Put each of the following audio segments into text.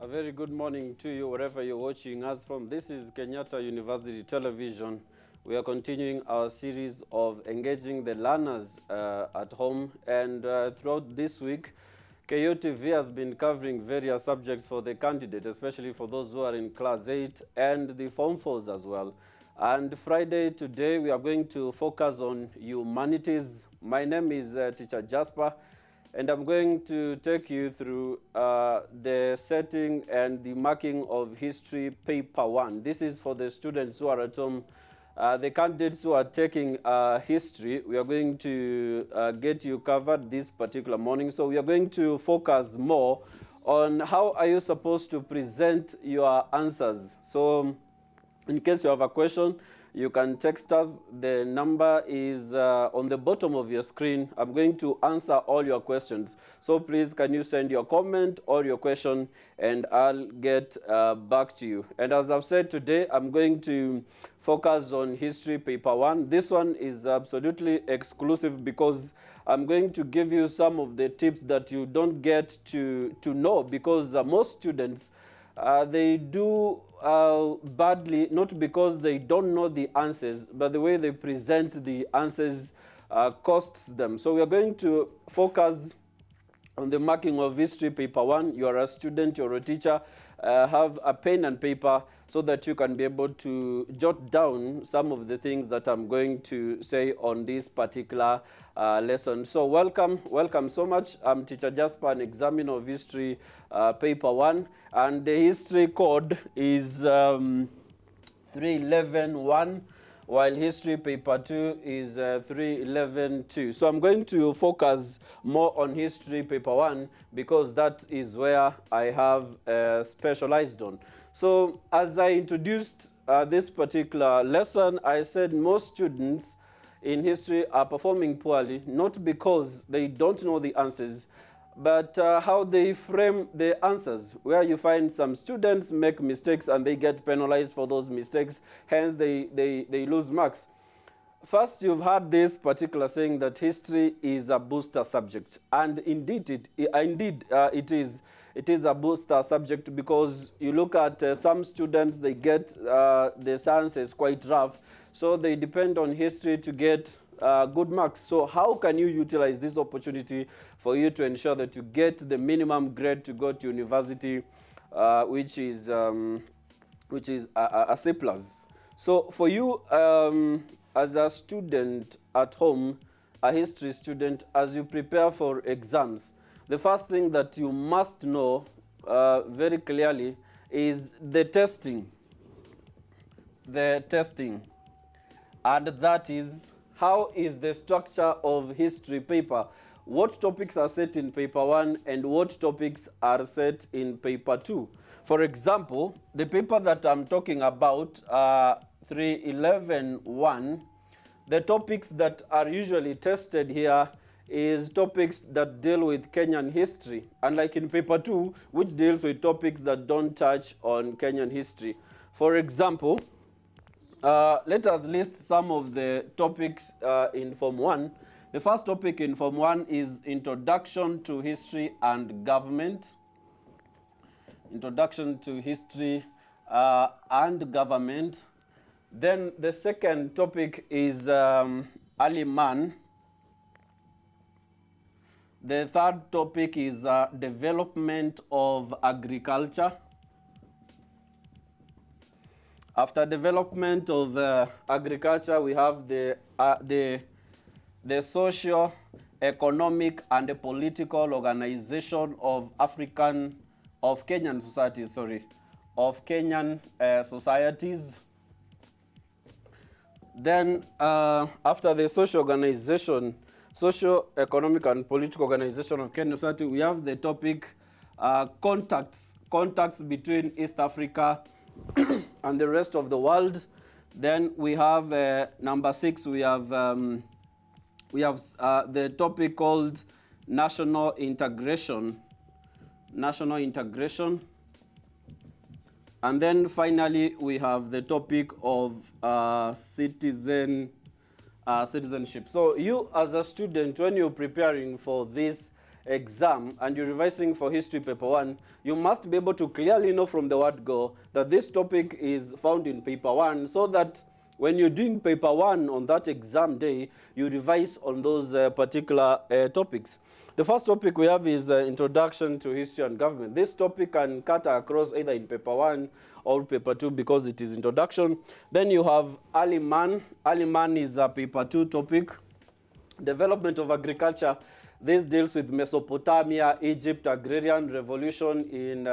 A very good morning to you wherever you're watching us from. This is Kenyatta University Television. We are continuing our series of engaging the learners at home, and throughout this week, KUTV has been covering various subjects for the candidate, especially for those who are in Class 8 and the Form 4s as well. And Friday today, we are going to focus on humanities. My name is Teacher Jasper, and I'm going to take you through the setting and the marking of history paper 1. This is for the students who are at home. The candidates who are taking history, we are going to get you covered this particular morning. So we are going to focus more on how are you supposed to present your answers. So in case you have a question, you can text us. The number is on the bottom of your screen. I'm going to answer all your questions. So please, can you send your comment or your question, and I'll get back to you. And as I've said today, I'm going to focus on history paper 1. This one is absolutely exclusive because I'm going to give you some of the tips that you don't get to know, because most students, they do badly, not because they don't know the answers, but the way they present the answers costs them. So we are going to focus on the marking of history paper 1. You are a student, you're a teacher, have a pen and paper so that you can be able to jot down some of the things that I'm going to say on this particular lesson. So welcome so much. I'm Teacher Jasper, an examiner of history paper 1, and the history code is 311-1, while history paper 2 is 311-2. So I'm going to focus more on history paper 1 because that is where I have specialized on. So as I introduced this particular lesson, I said most students in history are performing poorly, not because they don't know the answers, but how they frame the answers, where you find some students make mistakes and they get penalized for those mistakes, hence they lose marks. First, you've heard this particular saying that history is a booster subject, and indeed it is. It is a booster subject because you look at some students, they get the sciences quite rough, so they depend on history to get good marks. So how can you utilize this opportunity for you to ensure that you get the minimum grade to go to university, which is a C+. So for you, as a student at home, a history student, as you prepare for exams, the first thing that you must know very clearly is the testing. And that is, how is the structure of history paper? What topics are set in paper 1 and what topics are set in paper 2? For example, the paper that I'm talking about, 311-1, the topics that are usually tested here is topics that deal with Kenyan history, unlike in paper 2, which deals with topics that don't touch on Kenyan history. For example, let us list some of the topics in Form 1. The first topic in Form 1 is Introduction to History and Government. Introduction to History and Government. Then the second topic is Early Man. The third topic is Development of Agriculture. After development of agriculture, we have the socio-economic and the political organization of Kenyan societies. Then after the socio-economic and political organization of Kenyan society, we have the topic contacts between East Africa and the rest of the world. Then we have number 6. We have the topic called national integration. And then finally we have the topic of citizenship. So you as a student, when you're preparing for this exam and you're revising for history paper 1, you must be able to clearly know from the word go that this topic is found in paper 1, so that when you're doing paper 1 on that exam day, you revise on those particular topics. The first topic we have is Introduction to History and Government. This topic can cut across either in paper 1 or paper 2 because it is introduction. Then you have Early Man. Early Man is a paper 2 topic. Development of Agriculture. This deals with Mesopotamia, Egypt, agrarian revolution in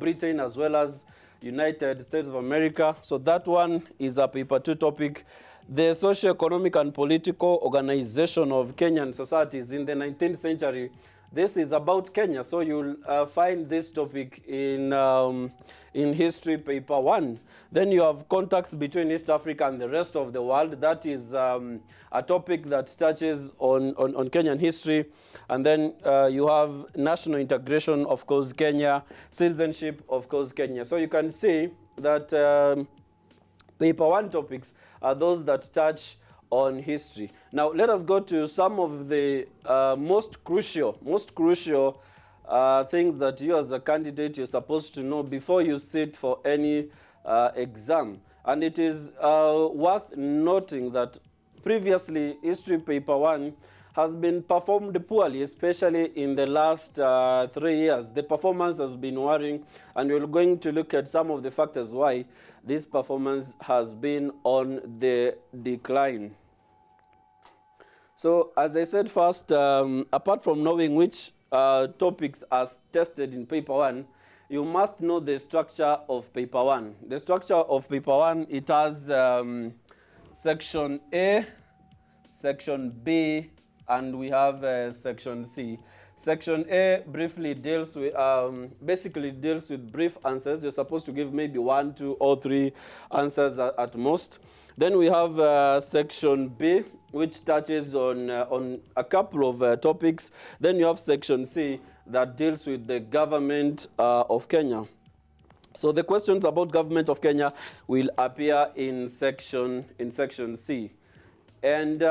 Britain as well as United States of America. So that one is a paper 2 topic. The socio-economic and political organization of Kenyan societies in the 19th century. This is about Kenya, so you'll find this topic in history paper 1. Then you have contacts between East Africa and the rest of the world. That is a topic that touches on Kenyan history. And then you have national integration, of course, Kenya, citizenship, of course, Kenya. So you can see that paper 1 topics are those that touch on history. Now let us go to some of the most crucial things that you as a candidate you're supposed to know before you sit for any exam. And it is worth noting that previously history paper 1 has been performed poorly, especially in the last 3 years. The performance has been worrying, and we're going to look at some of the factors why this performance has been on the decline. So, as I said first, apart from knowing which topics are tested in paper 1, you must know the structure of paper 1. The structure of paper 1, it has section A, section B, and we have section C. Section A briefly deals with, basically deals with brief answers. You're supposed to give maybe 1, 2, or 3 answers at most. Then we have section B, which touches on a couple of topics. Then you have section C that deals with the government of Kenya. So the questions about government of Kenya will appear in section C. And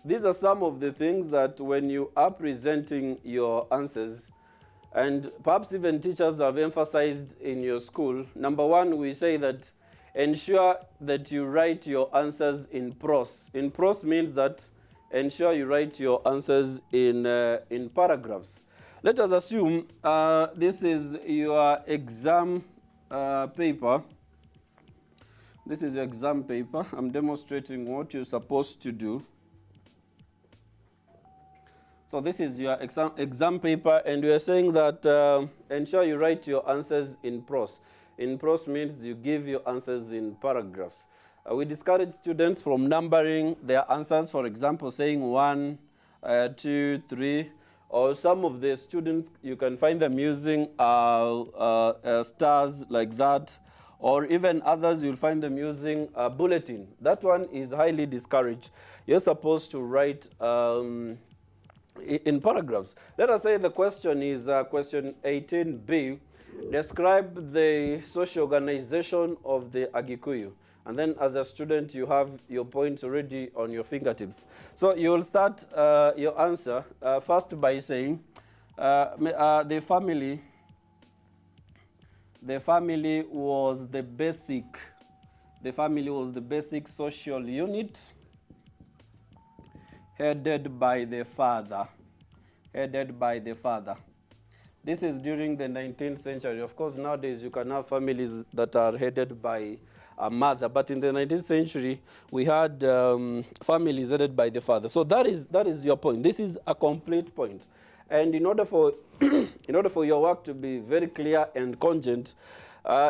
these are some of the things that when you are presenting your answers, and perhaps even teachers have emphasized in your school. Number 1, we say that ensure that you write your answers in prose. In prose means that ensure you write your answers in paragraphs. Let us assume this is your exam paper. This is your exam paper. I'm demonstrating what you're supposed to do. So this is your exam paper, and we are saying that ensure you write your answers in prose. In prose means you give your answers in paragraphs. We discourage students from numbering their answers, for example, saying 1, 2, 3, or some of the students, you can find them using stars like that, or even others, you'll find them using a bulletin. That one is highly discouraged. You're supposed to write in paragraphs. Let us say the question is question 18B. Describe the social organization of the Agikuyu. And then as a student, you have your points already on your fingertips. So you will start your answer first by saying the family was the basic social unit headed by the father. This is during the 19th century. Of course, nowadays you can have families that are headed by a mother, but in the 19th century, we had families headed by the father. So that is your point. This is a complete point. And in order for your work to be very clear and cogent,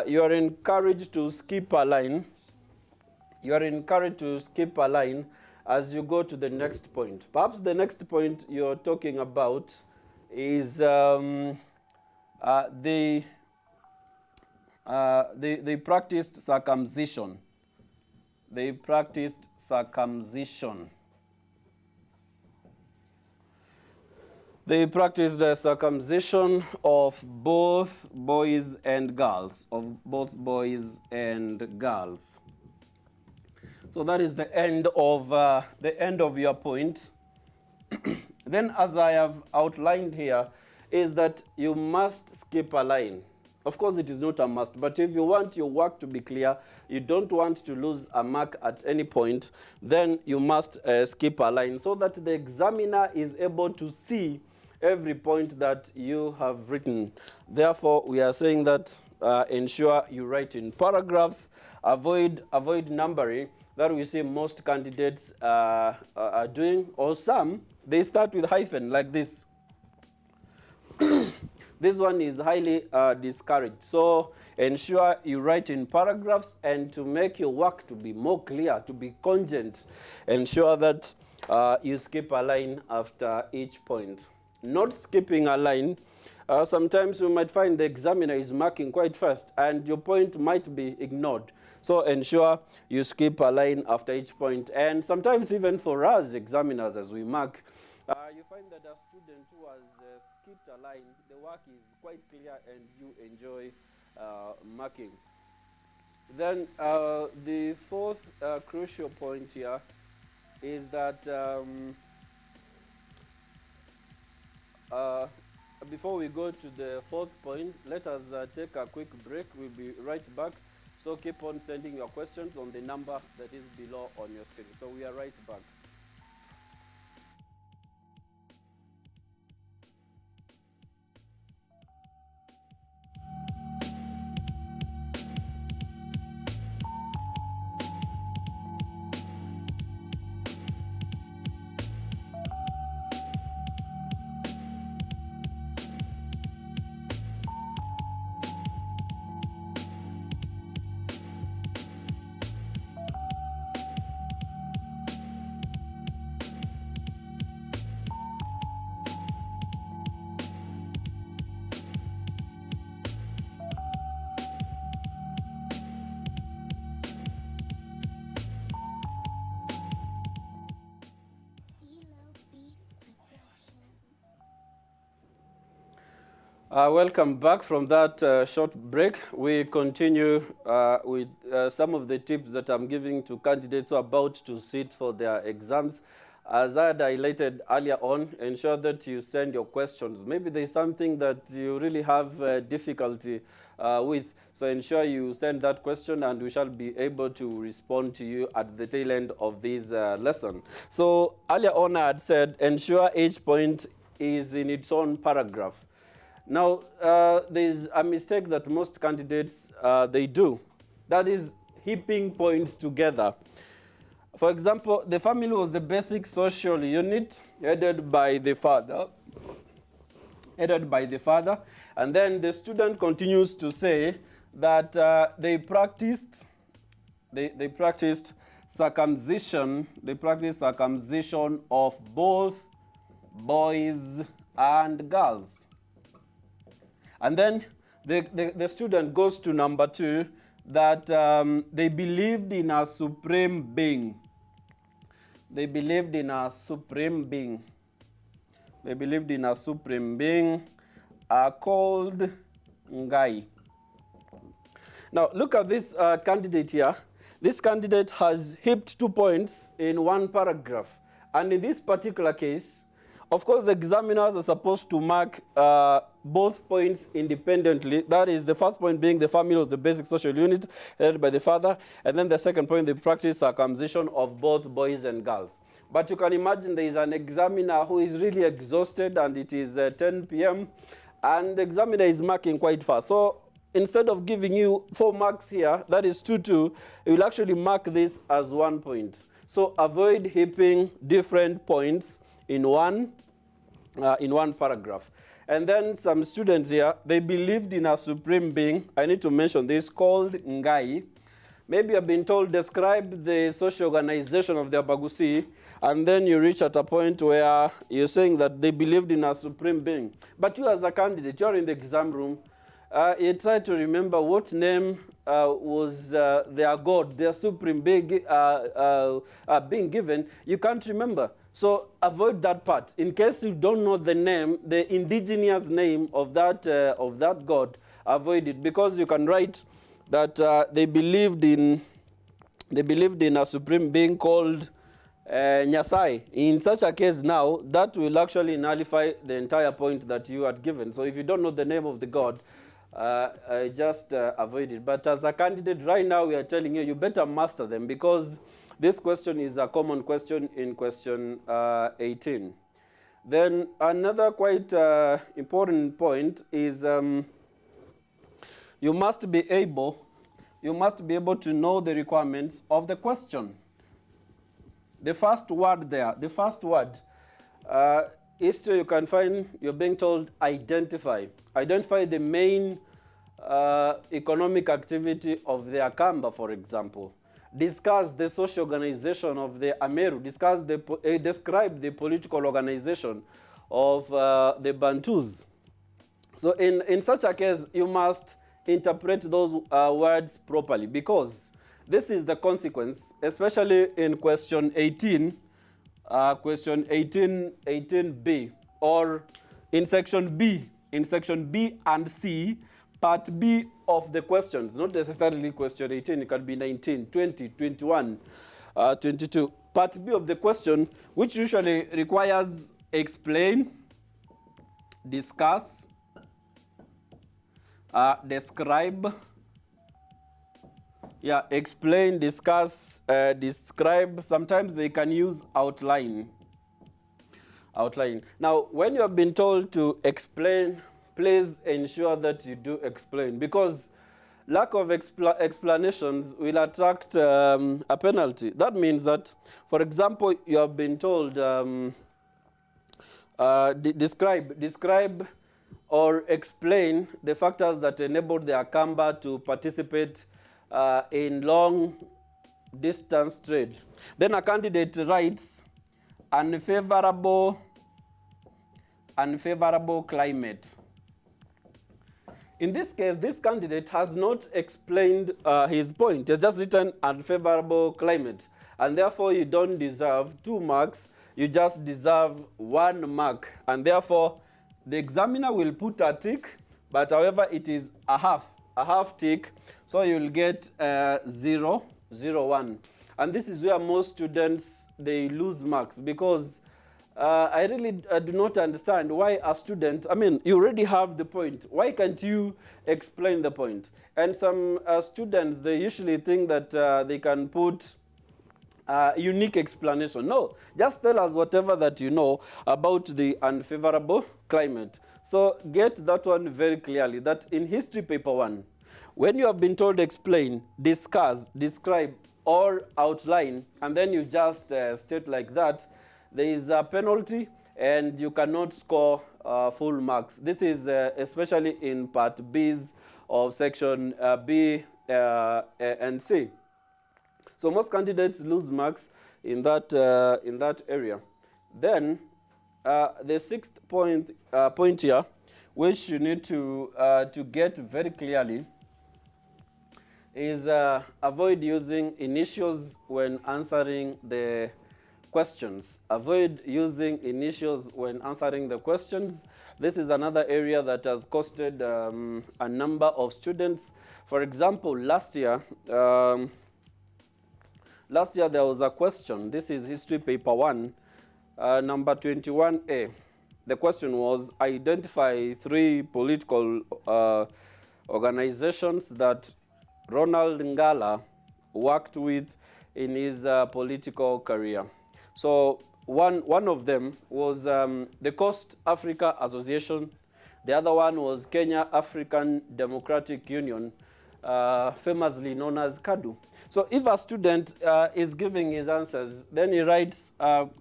you are encouraged to skip a line. As you go to the next point. Perhaps the next point you're talking about is they practiced circumcision. They practiced the circumcision of both boys and girls. So that is the end of your point. Then, as I have outlined here, is that you must skip a line. Of course, it is not a must, but if you want your work to be clear, you don't want to lose a mark at any point, then you must skip a line so that the examiner is able to see every point that you have written. Therefore, we are saying that ensure you write in paragraphs, avoid numbering that we see most candidates are doing, or some, they start with hyphen like this. This one is highly discouraged. So ensure you write in paragraphs, and to make your work to be more clear, to be cogent, ensure that you skip a line after each point. Not skipping a line, sometimes you might find the examiner is marking quite fast and your point might be ignored. So ensure you skip a line after each point. And sometimes even for us examiners, as we mark, you find that a student who has skipped a line, the work is quite clear and you enjoy marking. Then the fourth crucial point here is that before we go to the fourth point, let us take a quick break. We'll be right back. So keep on sending your questions on the number that is below on your screen. So we are right back. Welcome back from that short break. We continue with some of the tips that I'm giving to candidates who are about to sit for their exams. As I had highlighted earlier on, ensure that you send your questions. Maybe there's something that you really have difficulty with. So ensure you send that question and we shall be able to respond to you at the tail end of this lesson. So earlier on I had said ensure each point is in its own paragraph. Now, there's a mistake that most candidates, they do. That is heaping points together. For example, the family was the basic social unit headed by the father. And then the student continues to say that they practiced circumcision. They practiced circumcision of both boys and girls. And then the student goes to number 2, that they believed in a supreme being. They believed in a supreme being. They believed in a supreme being called Ngai. Now, look at this candidate here. This candidate has heaped 2 points in one paragraph. And in this particular case, of course, examiners are supposed to mark both points independently. That is, the first point being the family was the basic social unit headed by the father. And then the second point, the practice circumcision of both boys and girls. But you can imagine there is an examiner who is really exhausted and it is 10 p.m. and the examiner is marking quite fast. So instead of giving you 4 marks here, that is 2, you will actually mark this as 1 point. So avoid heaping different points in one paragraph. And then some students here, they believed in a supreme being. I need to mention this, called Ngai. Maybe you've been told, describe the social organization of the Abagusi, and then you reach at a point where you're saying that they believed in a supreme being. But you as a candidate, you're in the exam room, you try to remember what name was their god, their supreme being being given. You can't remember. So avoid that part. In case you don't know the name, the indigenous name of that god, avoid it, because you can write that they believed in a supreme being called Nyasai. In such a case now, that will actually nullify the entire point that you had given. So if you don't know the name of the god, just avoid it. But as a candidate right now, we are telling you, you better master them, because this question is a common question in question 18. Then another quite important point is you must be able to know the requirements of the question. The first word there, history, you can find you're being told identify. Identify the main economic activity of the Akamba, for example. Discuss the social organization of the Ameru. Describe the political organization of the Bantus. So in such a case, you must interpret those words properly, because this is the consequence, especially in question 18, question 18B, or in section B and C, part B of the questions, not necessarily question 18, it can be 19, 20, 21, 22. Part B of the question, which usually requires explain, discuss, describe, explain, discuss, describe. Sometimes they can use outline. Now, when you have been told to explain, please ensure that you do explain, because lack of explanations will attract a penalty. That means that, for example, you have been told describe or explain the factors that enabled the Akamba to participate in long distance trade. Then a candidate writes unfavorable climate. In this case, this candidate has not explained his point. He has just written unfavorable climate, and therefore you don't deserve 2 marks, you just deserve 1 mark, and therefore the examiner will put a tick, but however it is a half tick, so you'll get 0, 0, 1. And this is where most students, they lose marks, because I really do not understand why a student, you already have the point. Why can't you explain the point? And some students, they usually think that they can put unique explanation. No, just tell us whatever that you know about the unfavorable climate. So get that one very clearly, that in history paper 1, when you have been told to explain, discuss, describe, or outline, and then you just state like that, there is a penalty and you cannot score full marks. This is especially in part B's of section B and C. So most candidates lose marks in that area. Then the 6th point here, which you need to get very clearly, is avoid using initials when answering the questions. Avoid using initials when answering the questions. This is another area that has costed a number of students. For example, last year there was a question. This is history paper 1, number 21A. The question was, identify 3 political organizations that Ronald Ngala worked with in his political career. So one of them was the Coast Africa Association. The other one was Kenya African Democratic Union, famously known as KADU. So if a student is giving his answers, then he writes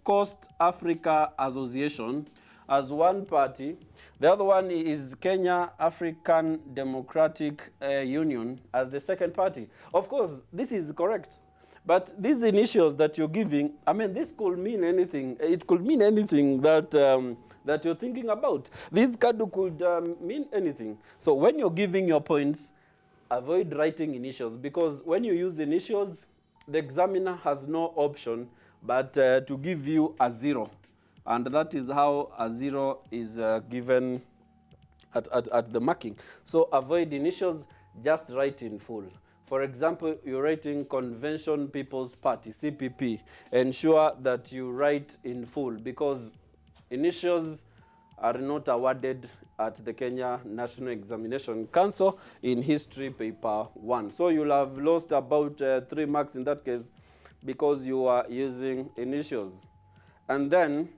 Coast Africa Association as one party. The other one is Kenya African Democratic Union as the second party. Of course, this is correct. But these initials that you're giving, this could mean anything. It could mean anything that that you're thinking about. This KADU could mean anything. So when you're giving your points, avoid writing initials, because when you use initials, the examiner has no option but to give you a 0. And that is how a 0 is given at the marking. So avoid initials, just write in full. For example, you're writing Convention People's Party, CPP. Ensure that you write in full, because initials are not awarded at the Kenya National Examination Council in History Paper 1. So you'll have lost about 3 marks in that case because you are using initials. And then,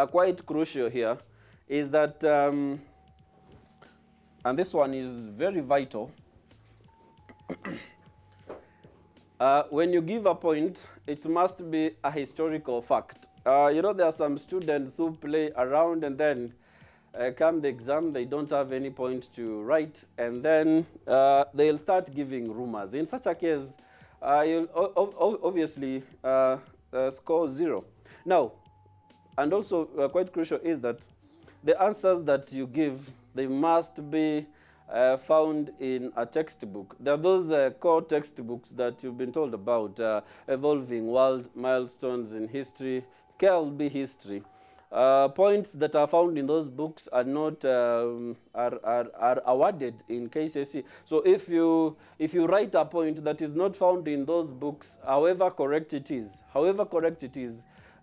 quite crucial here is that, and this one is very vital, when you give a point, it must be a historical fact. You know, there are some students who play around and then come the exam, they don't have any point to write, and then they'll start giving rumors. In such a case, you'll obviously score 0. Now, and also quite crucial is that the answers that you give, they must be found in a textbook. There are those core textbooks that you've been told about, Evolving World, Milestones in History, KLB History. Points that are found in those books are not are awarded in KCSE. So if you write a point that is not found in those books, however correct it is,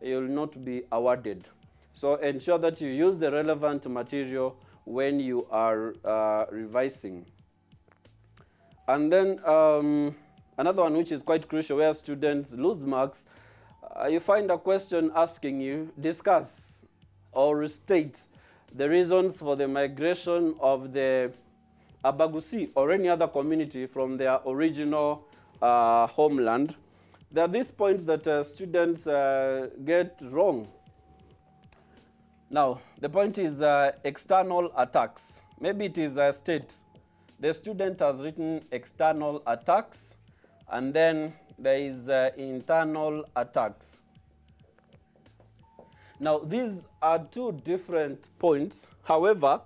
you will not be awarded. So ensure that you use the relevant material when you are revising. And then another one which is quite crucial, where students lose marks, you find a question asking you, discuss or state the reasons for the migration of the Abagusi or any other community from their original homeland. There are these points that students get wrong. Now, the point is external attacks. Maybe it is a state. The student has written external attacks, and then there is internal attacks. Now, these are 2 different points. However,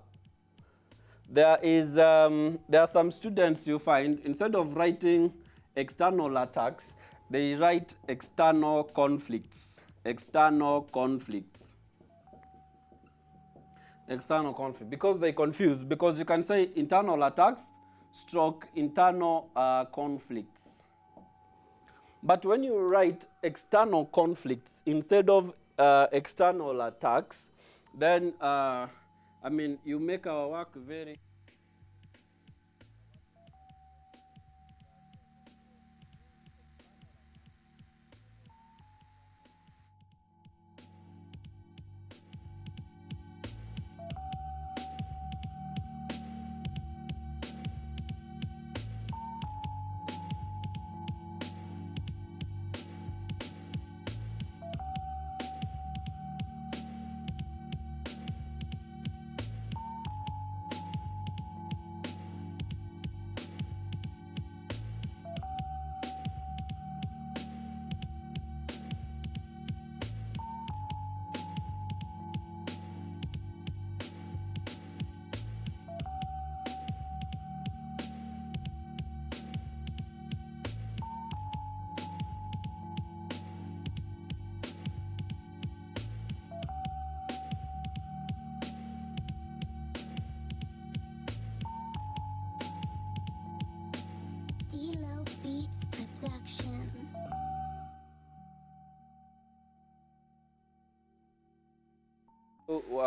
there are some students you find, instead of writing external attacks, they write external conflicts. External conflict, because they confuse, because you can say internal attacks stroke internal conflicts. But when you write external conflicts instead of external attacks, then I mean, you make our work very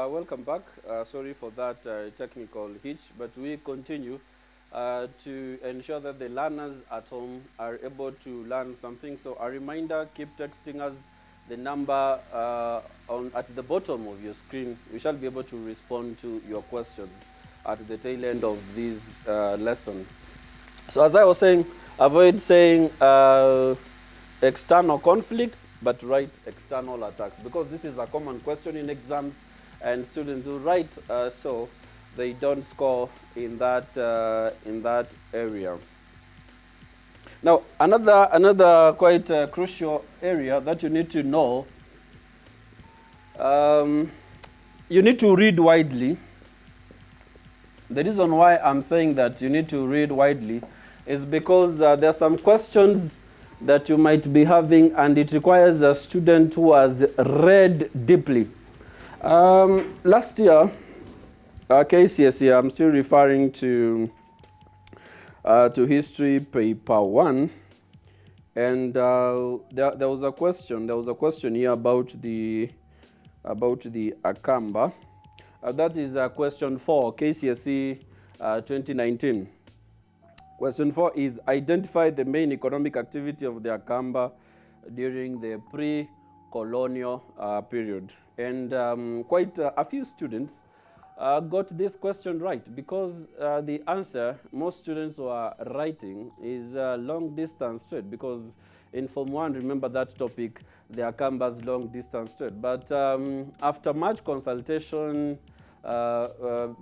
welcome back. Sorry for that technical hitch, but we continue to ensure that the learners at home are able to learn something. So a reminder, keep texting us the number at the bottom of your screen. We shall be able to respond to your questions at the tail end of this lesson. So as I was saying, avoid saying external conflicts, but write external attacks, because this is a common question in exams, and students who write so they don't score in that area. Now, another quite crucial area that you need to know, you need to read widely. The reason why I'm saying that you need to read widely is because there are some questions that you might be having, and it requires a student who has read deeply. Last year, KCSE, I'm still referring to to history paper 1, and there was a question. There was a question here about the Akamba. That is question 4, KCSE 2019. Question 4 is identify the main economic activity of the Akamba during the pre-colonial period. And quite a few students got this question right, because the answer most students were writing is long distance trade, because in Form 1, remember that topic, the Akamba's long distance trade. But after much consultation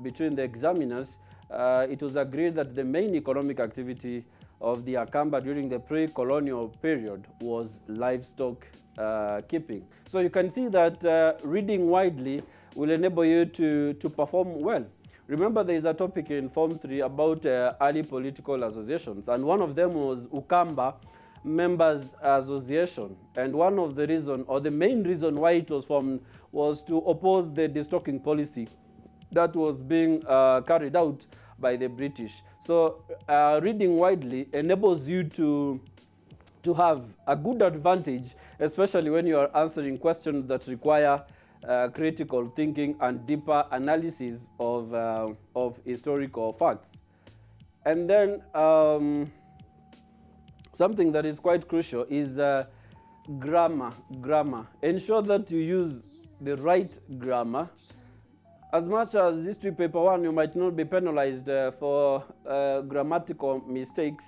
between the examiners, it was agreed that the main economic activity of the Akamba during the pre-colonial period was livestock keeping. So you can see that reading widely will enable you to perform well. Remember, there is a topic in Form 3 about early political associations, and one of them was Ukamba Members Association. And one of the reasons, or the main reason why it was formed, was to oppose the destocking policy that was being carried out by the British. So reading widely enables you to have a good advantage, especially when you are answering questions that require critical thinking and deeper analysis of historical facts. And then something that is quite crucial is grammar. Ensure that you use the right grammar. As much as history paper 1, you might not be penalized for grammatical mistakes,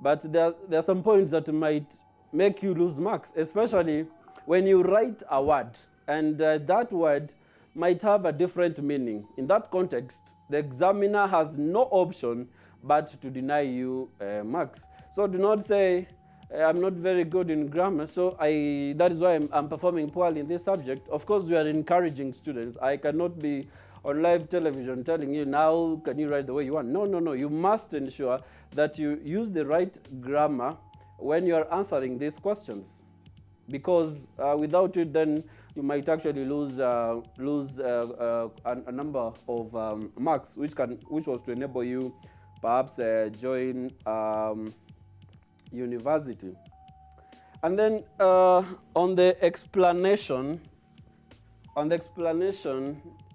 but there are some points that might make you lose marks, especially when you write a word and that word might have a different meaning. In that context, the examiner has no option but to deny you marks. So do not say, I'm not very good in grammar, so that is why I'm performing poorly in this subject. Of course, we are encouraging students. I cannot be on live television telling you, now can you write the way you want. No. You must ensure that you use the right grammar when you are answering these questions, because without it, then you might actually lose a number of marks, which was to enable you perhaps join university. And then on the explanation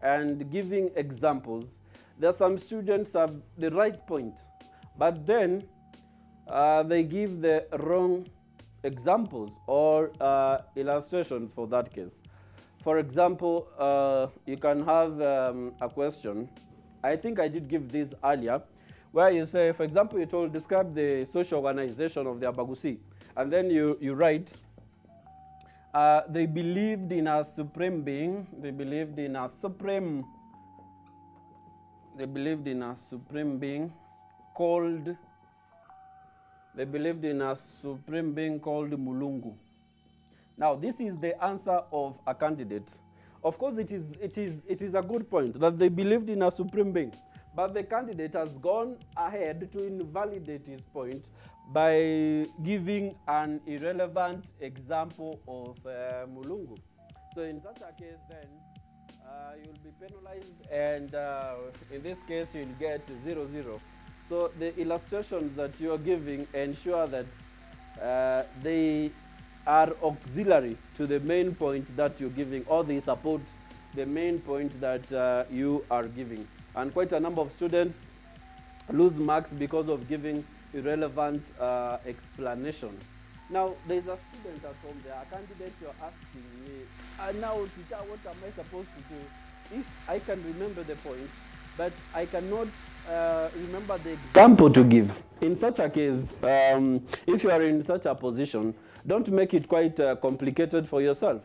and giving examples, there are some students have the right point, but then they give the wrong examples or illustrations for that case. For example, you can have a question. I think I did give this earlier, where you say, for example, you told describe the social organization of the Abagusi, and then you write, they believed in a supreme being. They believed in a supreme being called. They believed in a supreme being called Mulungu. Now, this is the answer of a candidate. Of course, it is a good point that they believed in a supreme being, but the candidate has gone ahead to invalidate his point by giving an irrelevant example of Mulungu. So in such a case, then you'll be penalized, and in this case, you'll get 0-0. So the illustrations that you are giving ensure that they are auxiliary to the main point that you're giving, or they support the main point that you are giving. And quite a number of students lose marks because of giving irrelevant explanation. Now, there's a student at home there, a candidate, you're asking me, now, teacher, what am I supposed to do? If I can remember the point, but I cannot remember the example to give. In such a case, if you are in such a position, don't make it quite complicated for yourself.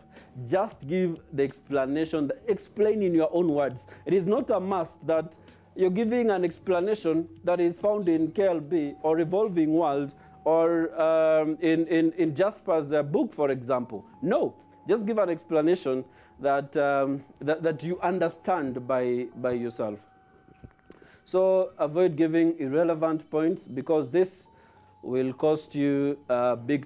Just give the explanation, explain in your own words. It is not a must that you're giving an explanation that is found in KLB or Revolving World or in Jasper's book, for example. No, just give an explanation that, that you understand by yourself. So avoid giving irrelevant points, because this will cost you big.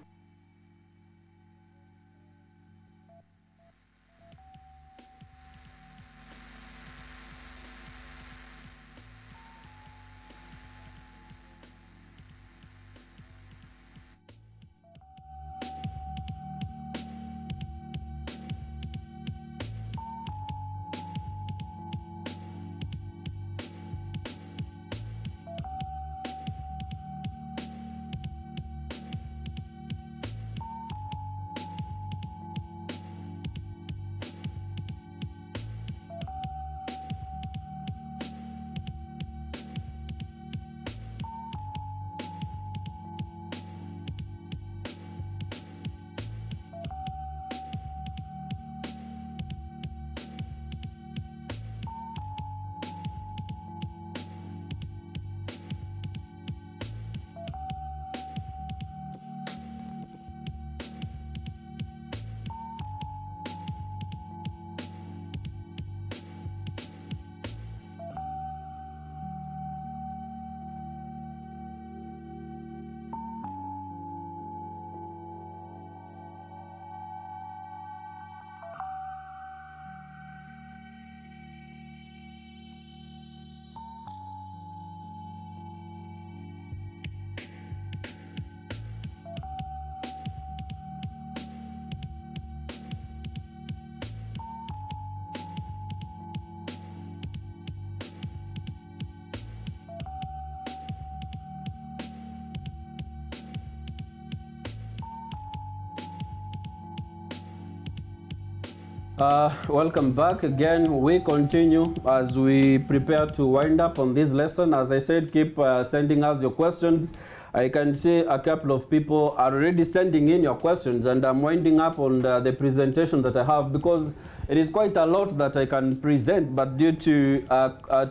Welcome back again. We continue as we prepare to wind up on this lesson. As I said, keep sending us your questions. I can see a couple of people are already sending in your questions, and I'm winding up on the presentation that I have because it is quite a lot that I can present, but due to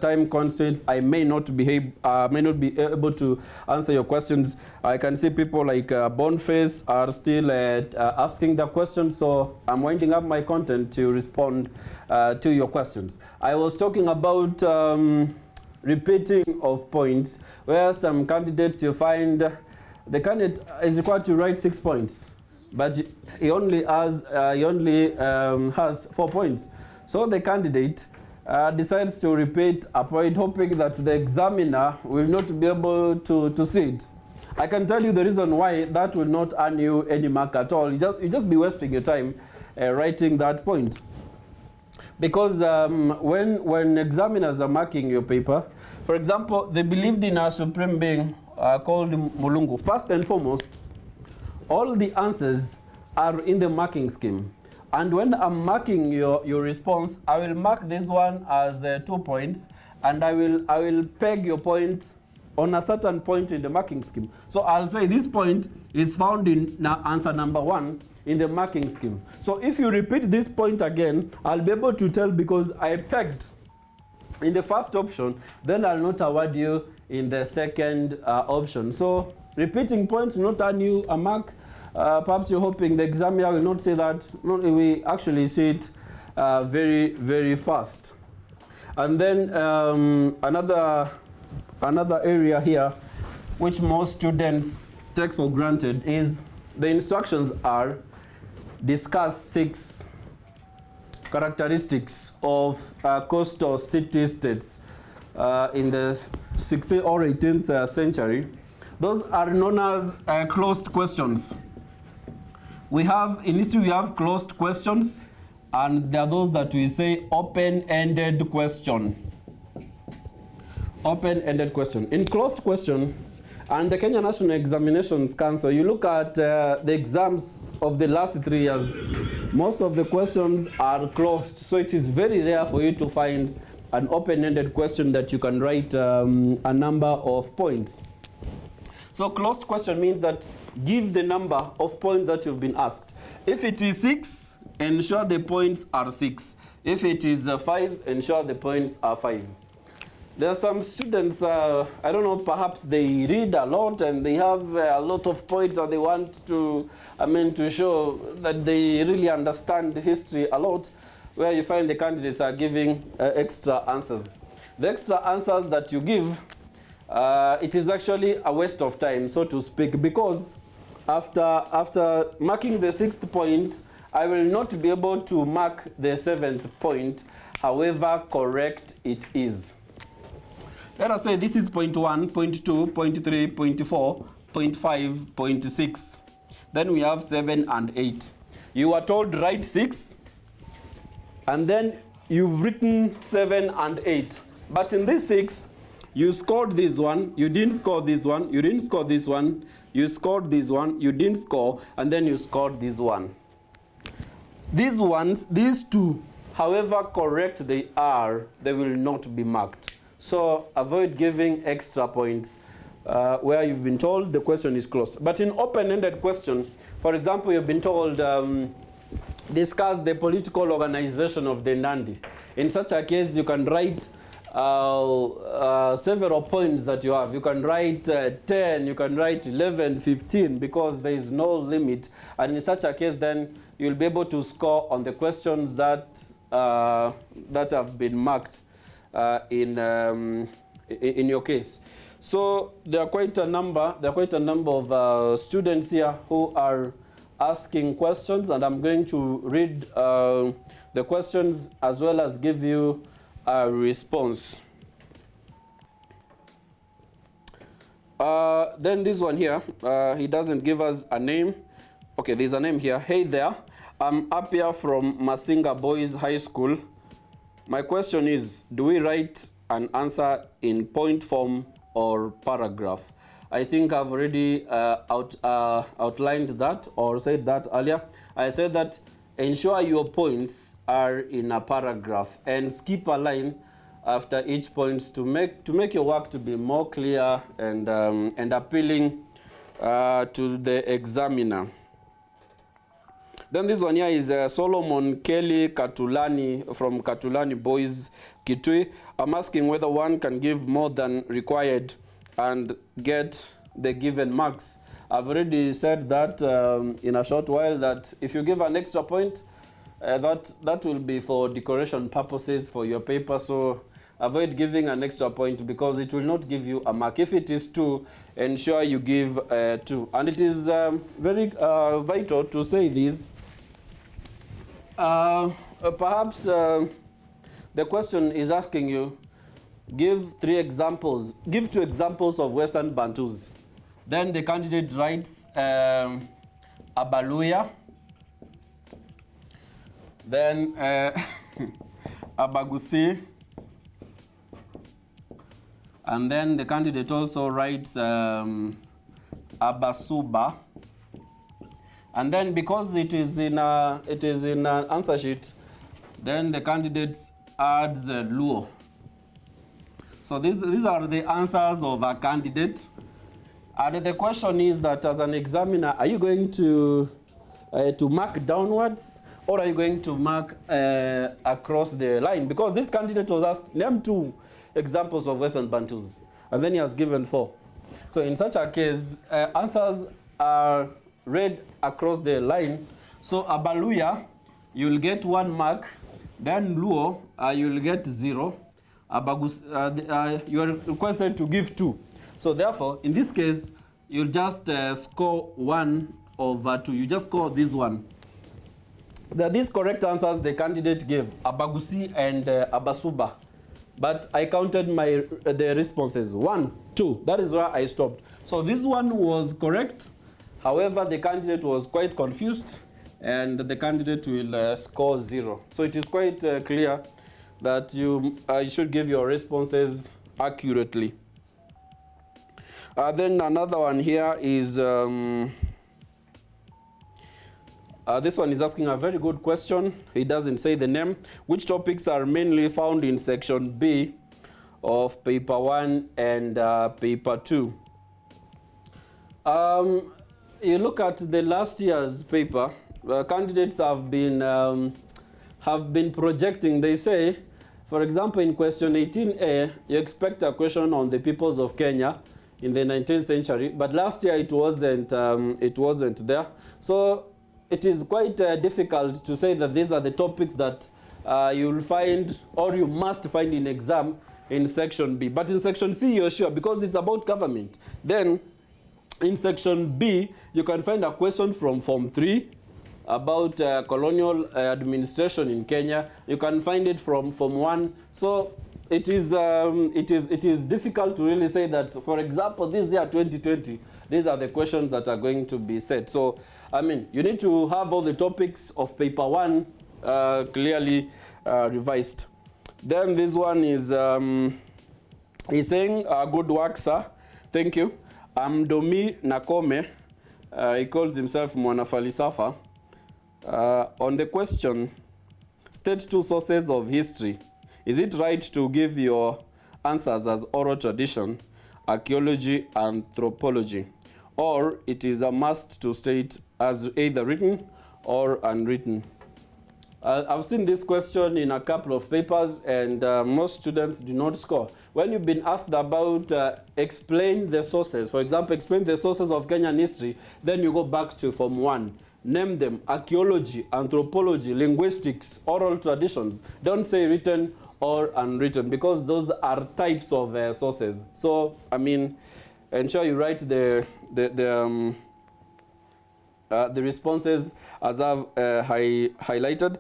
time constraints, I may not be able to answer your questions. I can see people like Boniface are still asking the questions, so I'm winding up my content to respond to your questions. I was talking about repeating of points, where some candidates you find the candidate is required to write 6 points, but he only has 4 points. So the candidate decides to repeat a point, hoping that the examiner will not be able to see it. I can tell you the reason why that will not earn you any mark at all. You just be wasting your time writing that point. Because when examiners are marking your paper, for example, they believed in a supreme being called Mulungu. First and foremost, all the answers are in the marking scheme. And when I'm marking your response, I will mark this one as 2 points, and I will peg your point on a certain point in the marking scheme. So I'll say this point is found in answer number 1 in the marking scheme. So if you repeat this point again, I'll be able to tell because I pegged in the first option, then I'll not award you in the second option. So repeating points will not earn you a mark. Perhaps you're hoping the examiner will not say that. No, we actually see it very, very fast. And then another area here, which most students take for granted, is the instructions are discuss 6 characteristics of coastal city-states in the 16th or 18th century. Those are known as closed questions. In history we have closed questions, and there are those that we say open-ended question. Open-ended question. In closed question, and the Kenya National Examinations Council, you look at the exams of the last 3 years, most of the questions are closed. So it is very rare for you to find an open-ended question that you can write a number of points. So closed question means that give the number of points that you've been asked. If it is 6, ensure the points are 6. If it is 5, ensure the points are 5. There are some students, I don't know, perhaps they read a lot and they have a lot of points that they want to show that they really understand history a lot, where you find the candidates are giving extra answers. The extra answers that you give, it is actually a waste of time, so to speak, because after marking the 6th point, I will not be able to mark the 7th point, however correct it is. Let us say this is point 1, point 2, point 3, point 4, point 5, point 6. Then we have 7 and 8. You are told write 6, and then you've written 7 and 8. But in this 6, you scored this one, you didn't score this one, you didn't score this one, you scored this one, you didn't score, and then you scored this one. These ones, these 2, however correct they are, they will not be marked. So avoid giving extra points where you've been told the question is closed. But in open-ended question, for example, you've been told discuss the political organization of the Nandi. In such a case, you can write several points that you have. You can write 10, you can write 11, 15, because there is no limit. And in such a case, then you'll be able to score on the questions that have been marked in your case. So there are quite a number of students here who are asking questions, and I'm going to read the questions as well as give you a response. Then this one here, he doesn't give us a name. Okay, there's a name here. Hey there, I'm up here from Masinga Boys High School. My question is, do we write an answer in point form or paragraph? I think I've already outlined that or said that earlier. I said that ensure your points are in a paragraph and skip a line after each point to make your work to be more clear and appealing to the examiner. Then this one here is Solomon Kelly Katulani from Katulani Boys Kitui. I'm asking whether one can give more than required and get the given marks. I've already said that in a short while that if you give an extra point, that will be for decoration purposes for your paper. So avoid giving an extra point because it will not give you a mark. If it is 2, ensure you give 2. And it is very vital to say this. Perhaps the question is asking you, give 3 examples, give 2 examples of Western Bantus. Then the candidate writes Abaluya, then Abagusi, and then the candidate also writes Abasuba. And then because it is in an answer sheet, then the candidate adds Luo. So these are the answers of a candidate. And the question is that as an examiner, are you going to mark downwards or are you going to mark across the line? Because this candidate was asked, name 2 examples of Western Bantus, and then he has given 4. So in such a case, answers are read across the line. So Abaluya, you'll get 1 mark. Then Luo, you'll get 0. Abagus, you are requested to give 2. So therefore, in this case, you'll just score 1 over 2. You just score this one. These correct answers the candidate gave, Abagusi and Abasuba. But I counted the responses, 1, 2. That is where I stopped. So this one was correct. However, the candidate was quite confused, and the candidate will score 0. So it is quite clear that you should give your responses accurately. Then another one here is, this one is asking a very good question. He doesn't say the name. Which topics are mainly found in section B of paper 1 and paper 2? You look at the last year's paper, candidates have been projecting. They say, for example, in question 18A, you expect a question on the peoples of Kenya in the 19th century, but last year it wasn't there. So it is quite difficult to say that these are the topics that you'll find or you must find in exam in section B. But in section C, you're sure, because it's about government. Then in section B, you can find a question from Form 3 about colonial administration in Kenya. You can find it from Form 1. So it is difficult to really say that, for example, this year 2020, these are the questions that are going to be set. So, I mean, you need to have all the topics of paper 1 clearly revised. Then this one is he's saying, good work, sir. Thank you. Domi Nakome, he calls himself Mwanafalisafa. On the question, state 2 sources of history. Is it right to give your answers as oral tradition, archaeology, anthropology? Or it is a must to state as either written or unwritten? I've seen this question in a couple of papers, and most students do not score. When you've been asked about explain the sources, for example, explain the sources of Kenyan history, then you go back to Form 1. Name them: archaeology, anthropology, linguistics, oral traditions. Don't say written or unwritten, because those are types of sources. So, I mean, ensure you write the responses as I've highlighted.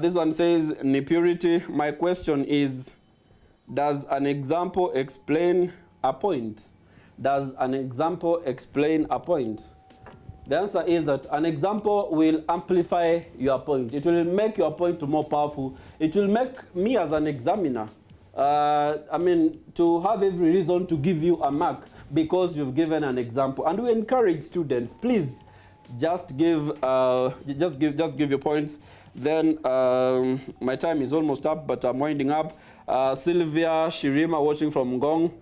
This one says, Nipurity. My question is, does an example explain a point? Does an example explain a point? The answer is that an example will amplify your point. It will make your point more powerful. It will make me as an examiner, I mean, to have every reason to give you a mark because you've given an example. And we encourage students, please, just give your points. Then my time is almost up, but I'm winding up. Sylvia Shirima watching from Ngong,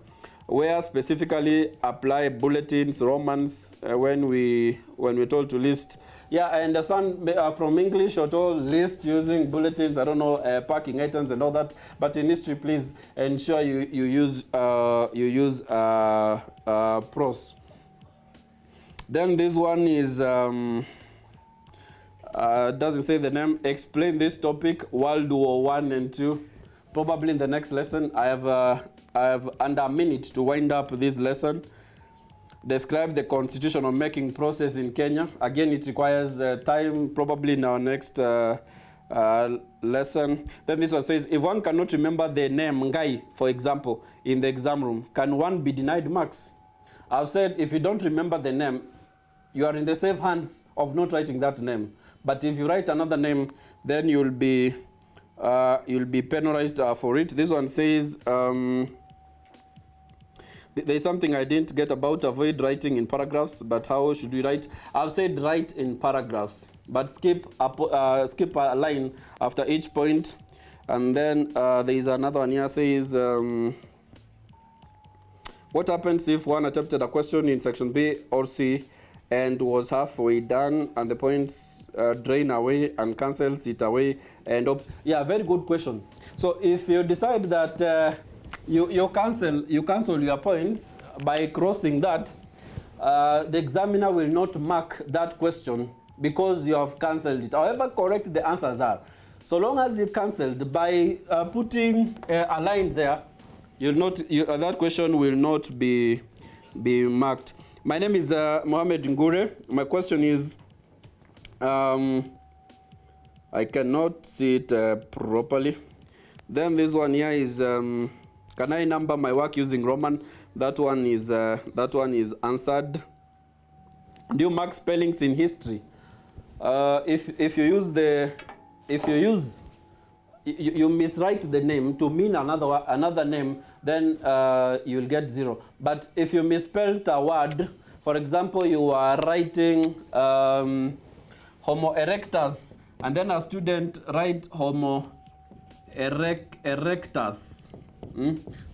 where specifically apply bulletins, Romans when we're told to list. Yeah, I understand from English you're told list using bulletins, I don't know, parking items and all that. But in history, please ensure you use prose. Then this one is doesn't say the name. Explain this topic, World War I and II. Probably in the next lesson. I have under a minute to wind up this lesson. Describe the constitutional making process in Kenya. Again, it requires time, probably in our next lesson. Then this one says, if one cannot remember the name Ngai, for example, in the exam room, can one be denied marks? I've said if you don't remember the name, you are in the safe hands of not writing that name. But if you write another name, then you'll be penalized for it. This one says, there's something I didn't get about avoid writing in paragraphs, but how should we write? I've said write in paragraphs, but skip a line after each point. And then there is another one here says, what happens if one attempted a question in section B or C and was halfway done and the points drain away and cancels it away? And yeah, very good question. So if you decide that you cancel your points by crossing that, the examiner will not mark that question because you have cancelled it. However correct the answers are, so long as you cancelled by putting a line there, that question will not be marked. My name is Mohammed Ngure. My question is, I cannot see it properly. Then this one here is, can I number my work using Roman? That one is answered. Do you mark spellings in history? If you miswrite the name to mean another name, then you'll get 0. But if you misspelled a word, for example, you are writing Homo erectus, and then a student write Homo erectus.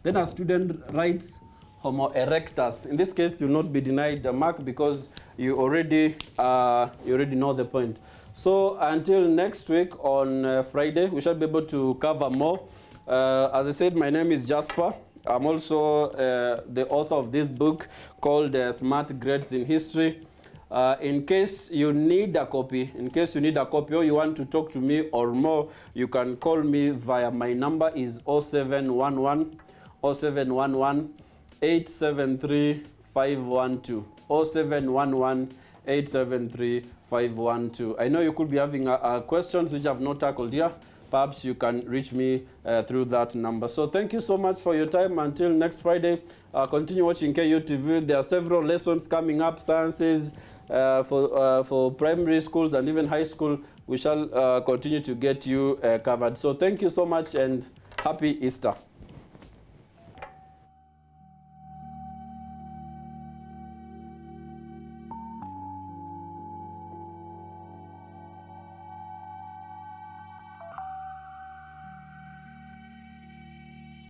Then a student writes Homo erectus. In this case, you'll not be denied the mark because you already know the point. So until next week on Friday, we shall be able to cover more. As I said, my name is Jasper. I'm also the author of this book called Smart Grades in History. In case you need a copy, or you want to talk to me or more, you can call me via my number is 0711 873 512. 0711 873 512. I know you could be having questions which I've not tackled here. Perhaps you can reach me through that number. So thank you so much for your time. Until next Friday, continue watching KUTV. There are several lessons coming up, sciences, for primary schools and even high school. We shall continue to get you covered. So thank you so much and happy Easter.